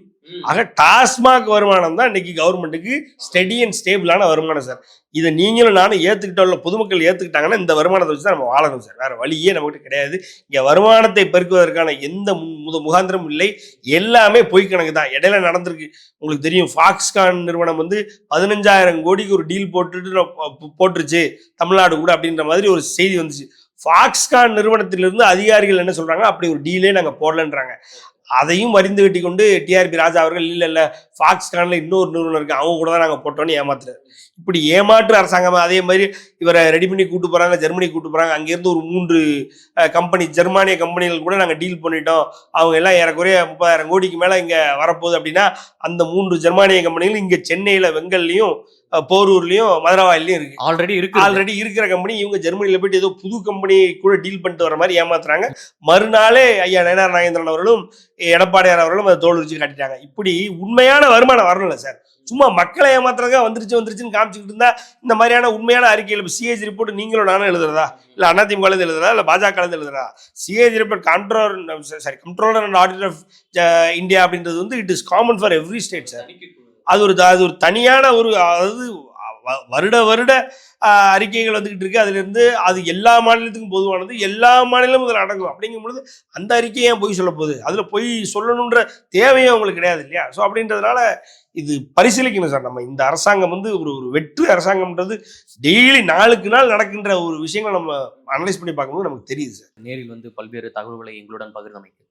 Speaker 1: ஆக டாஸ்மாக் வருமானம் தான் இன்னைக்கு கவர்மெண்ட்டுக்கு ஸ்டெடி அண்ட் ஸ்டேபிளான வருமானம் சார். இதை நீங்களும் நானும் ஏத்துக்கிட்டோம், பொதுமக்கள் ஏத்துக்கிட்டாங்கன்னா இந்த வருமானத்தை வச்சு தான் நம்ம வாழணும் சார். வேற வழியே நம்மகிட்ட கிடையாது. இங்க வருமானத்தை பெருக்குவதற்கான எந்த முகாந்திரமும் இல்லை. எல்லாமே பொய் கணக்கு தான். இடையில நடந்திருக்கு, உங்களுக்கு தெரியும். ஃபாக்ஸ்கான் நிறுவனம் 15,000 கோடிக்கு ஒரு டீல் போட்டுருச்சு தமிழ்நாடு கூட அப்படின்ற மாதிரி ஒரு செய்தி வந்துச்சு. ஃபாக்ஸ்கான் நிறுவனத்திலிருந்து அதிகாரிகள் என்ன சொல்றாங்க, அப்படி ஒரு டீலே நாங்க போடலன்றாங்க. அதையும் வரிந்து கட்டி கொண்டு டிஆர்பி ராஜா அவர்கள் இல்ல ஃபாக்ஸ்கான்ல இன்னொரு நிறுவனம் இருக்கு, அவங்க கூட தான் நாங்க போட்டோம்னு ஏமாத்துறாரு. இப்படி ஏமாற்று அரசாங்கம். அதே மாதிரி இவரை ரெடி பண்ணி கூட்டு போறாங்க, ஜெர்மனி கூட்டு போறாங்க. அங்கிருந்து ஒரு 3 கம்பெனி, ஜெர்மானிய கம்பெனிகள் கூட நாங்க டீல் பண்ணிட்டோம், அவங்க எல்லாம் ஏறக்குறைய 30,000 கோடிக்கு மேல இங்க வரப்போகுது அப்படின்னா அந்த 3 ஜெர்மானிய கம்பெனிகள் இங்க சென்னையில வெங்கல்லையும் போரூர்லயும் மதுரவாயிலையும் இருக்கு. ஆல்ரெடி இருக்கிற கம்பெனி. இவங்க ஜெர்மனியில போயிட்டு ஏதோ புது கம்பெனி கூட டீல் பண்ணிட்டு வர மாதிரி ஏமாத்துறாங்க. மறுநாளே ஐயா நயனார் நாகேந்திரன் அவர்களும் எடப்பாடியார் அவர்களும் அதை தோல் வச்சு காட்டிட்டாங்க. இப்படி உண்மையான வருமானம் வரல சார். சும்மா மக்களை ஏமாத்துறதுக்காக வந்துருச்சுன்னு காமிச்சுக்கிட்டு இருந்தா இந்த மாதிரியான உண்மையான அறிக்கைகள் சிஏஜி ரிப்போர்ட் நீங்களும் நானும் எழுதுறதா, இல்ல அதிமுக எழுதுறதா, இல்ல பாஜக எழுதுறதா? CAG report controller and auditor of India அப்படின்றது it is common for every state sir. அது ஒரு தனியான அதாவது வருட அறிக்கைகள் வந்துகிட்டு இருக்கு. அதுல இருந்து அது எல்லா மாநிலத்துக்கும் பொதுவானது, எல்லா மாநிலமும் இதில் அடங்கும். அப்படிங்கும் பொழுது அந்த அறிக்கையை ஏன் பொய் சொல்ல போகுது? அதுல பொய் சொல்லணுன்ற தேவையும் அவங்களுக்கு கிடையாது இல்லையா? ஸோ அப்படின்றதுனால இது பரிசீலிக்கணும் சார். நம்ம இந்த அரசாங்கம் ஒரு வெற்று அரசாங்கம்ன்றது டெய்லி நாளுக்கு நாள் நடக்கின்ற ஒரு விஷயங்களை நம்ம அனலைஸ் பண்ணி பார்க்கும்போது நமக்கு தெரியுது சார்.
Speaker 4: நேரில் பல்வேறு தகவல்களை எங்களுடன் பகிர்ந்தமைக்கு